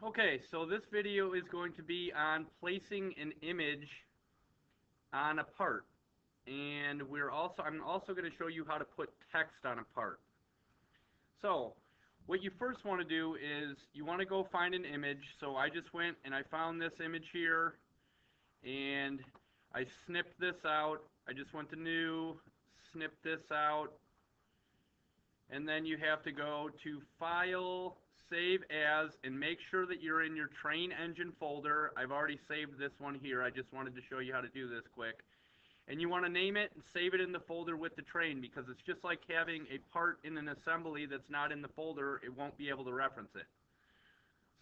Okay, so this video is going to be on placing an image on a part. And I'm also going to show you how to put text on a part. So, what you first want to do is you want to go find an image. So I just went and I found this image here and I snipped this out. I just went to new, snipped this out, and then you have to go to File, Save As, and make sure that you're in your train engine folder. I've already saved this one here. I just wanted to show you how to do this quick. And you want to name it and save it in the folder with the train, because it's just like having a part in an assembly that's not in the folder. It won't be able to reference it.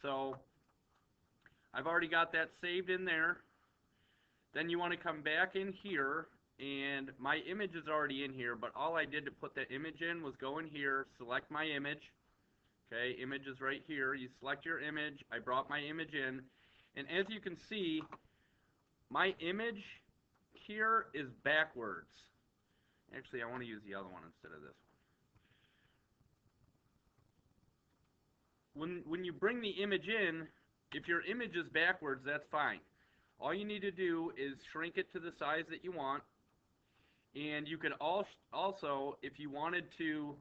So I've already got that saved in there. Then you want to come back in here, and my image is already in here, but all I did to put the image in was go in here, select my image. Okay, image is right here. You select your image. I brought my image in, and as you can see, my image here is backwards. Actually, I want to use the other one instead of this one. When you bring the image in, if your image is backwards, that's fine. All you need to do is shrink it to the size that you want, and you could also, if you wanted to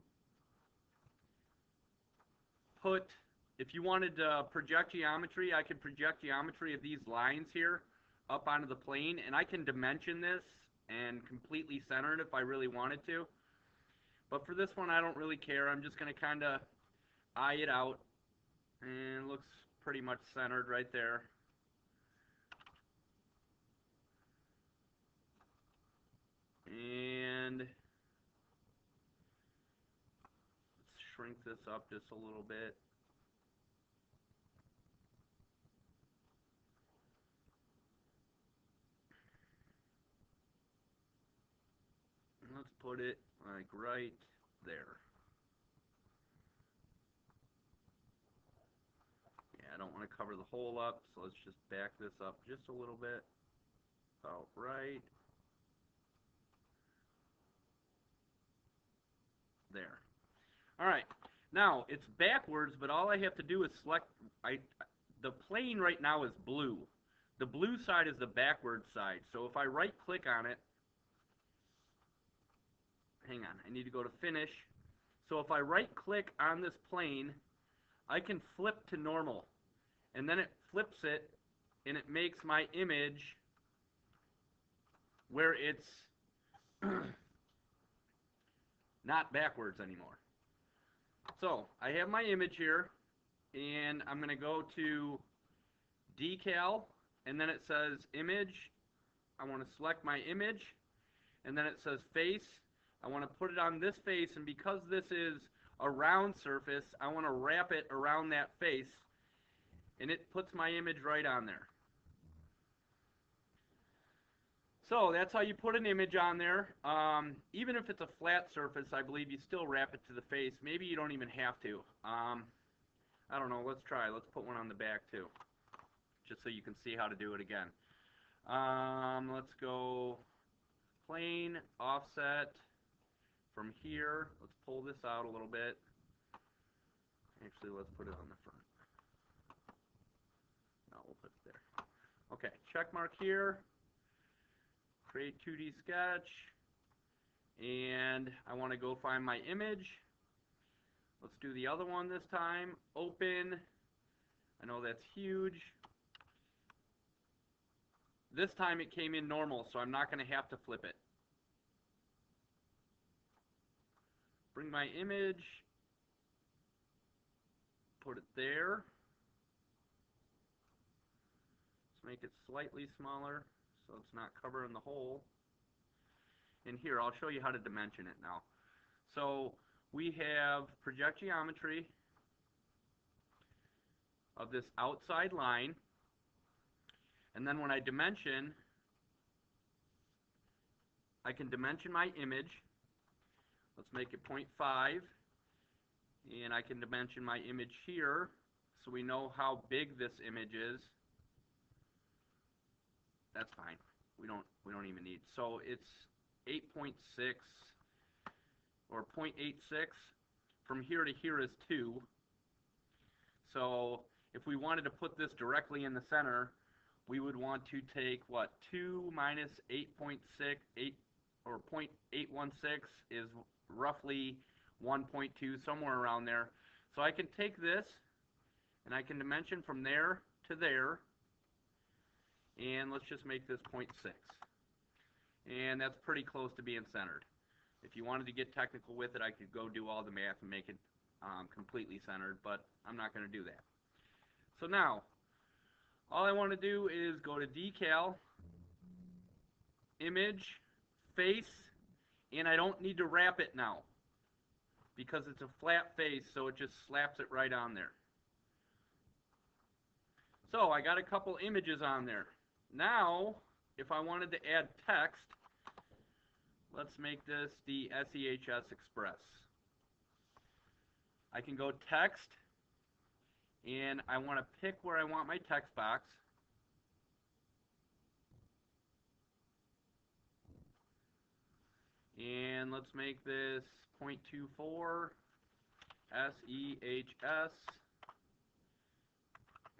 if you wanted to project geometry, I could project geometry of these lines here up onto the plane, and I can dimension this and completely center it if I really wanted to. But for this one, I don't really care. I'm just going to kind of eye it out, and it looks pretty much centered right there. And let's shrink this up just a little bit. And let's put it like right there. Yeah, I don't want to cover the hole up, so let's just back this up just a little bit. About right there. Alright, now it's backwards, but all I have to do is select, the plane right now is blue. The blue side is the backwards side. So if I right click on it, hang on, I need to go to finish. So if I right click on this plane, I can flip to normal. And then it flips it, and it makes my image where it's not backwards anymore. So I have my image here, and I'm going to go to decal, and then it says image. I want to select my image, and then it says face. I want to put it on this face, and because this is a round surface, I want to wrap it around that face, and it puts my image right on there. So that's how you put an image on there. Even if it's a flat surface, I believe you still wrap it to the face. Maybe you don't even have to. I don't know. Let's try. Let's put one on the back too, just so you can see how to do it again. Let's go plane, offset from here. Let's pull this out a little bit. Actually, let's put it on the front. No, we'll put it there. Okay, check mark here. Create 2D sketch. And I want to go find my image. Let's do the other one this time. Open. I know that's huge. This time it came in normal, so I'm not going to have to flip it. Bring my image. Put it there. Let's make it slightly smaller so it's not covering the hole. And here, I'll show you how to dimension it now. So we have project geometry of this outside line. And then when I dimension, I can dimension my image. Let's make it 0.5. And I can dimension my image here so we know how big this image is. That's fine. We don't even need. So it's 8.6 or 0.86. From here to here is 2. So if we wanted to put this directly in the center, we would want to take, what, 2 minus 8.6, 8, or 0.816 is roughly 1.2, somewhere around there. So I can take this, and I can dimension from there to there, and let's just make this 0.6. And that's pretty close to being centered. If you wanted to get technical with it, I could go do all the math and make it completely centered, but I'm not going to do that. So now, all I want to do is go to Decal, Image, Face, and I don't need to wrap it now because it's a flat face, so it just slaps it right on there. So I got a couple images on there. Now, if I wanted to add text, let's make this the SEHS Express. I can go text, and I want to pick where I want my text box. And let's make this 0.24 SEHS.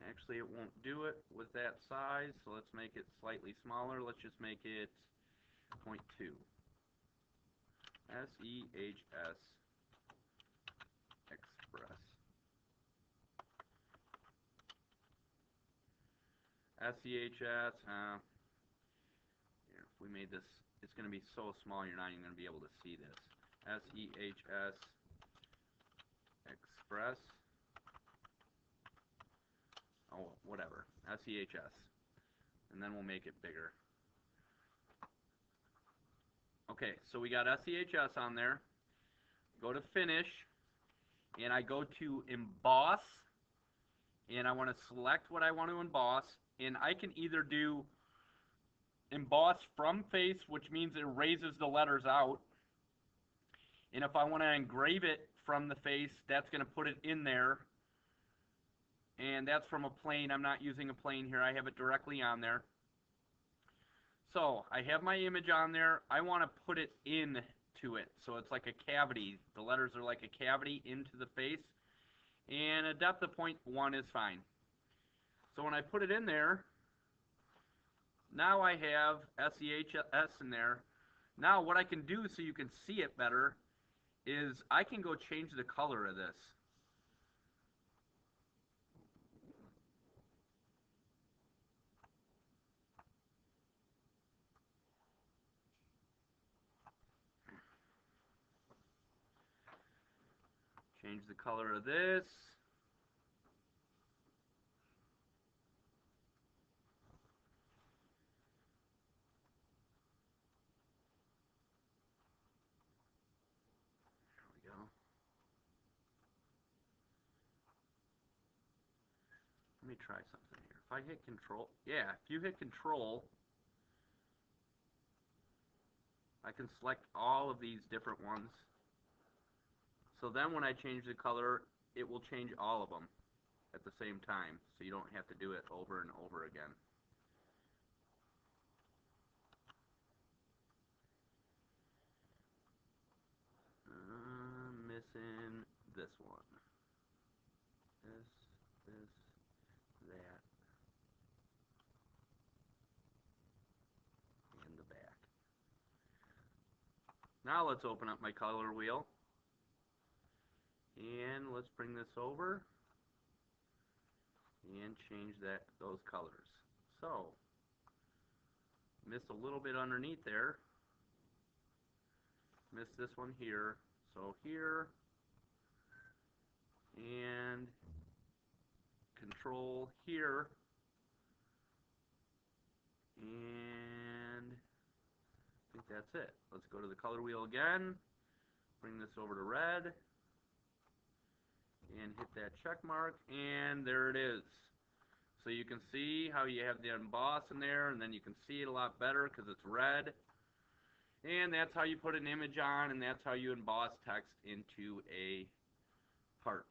Actually, it won't do it with that size, so let's make it slightly smaller. Let's just make it 0.2 SEHS Express. SEHS, here, if we made this, it's going to be so small you're not even going to be able to see this. SEHS Express. Oh, whatever. SEHS. And then we'll make it bigger. Okay, so we got SEHS on there. Go to Finish, and I go to Emboss, and I want to select what I want to emboss, and I can either do Emboss from face, which means it erases the letters out, and if I want to engrave it from the face, that's going to put it in there, and that's from a plane. I'm not using a plane here. I have it directly on there. So I have my image on there. I want to put it into it, so it's like a cavity. The letters are like a cavity into the face, and a depth of 0.1 is fine. So when I put it in there, now I have SEHS in there. Now what I can do so you can see it better is I can go change the color of this. Change the color of this. There we go. Let me try something here. If I hit Control, yeah, if you hit Control, I can select all of these different ones. So then when I change the color, it will change all of them at the same time, so you don't have to do it over and over again. Missing this one. This, that, and the back. Now let's open up my color wheel, and let's bring this over and change those colors. So, missed a little bit underneath there. Missed this one here. So here, and Control here, and I think that's it. Let's go to the color wheel again, bring this over to red, and hit that check mark, and there it is. So you can see how you have the emboss in there, and then you can see it a lot better because it's red. And that's how you put an image on, and that's how you emboss text into a part.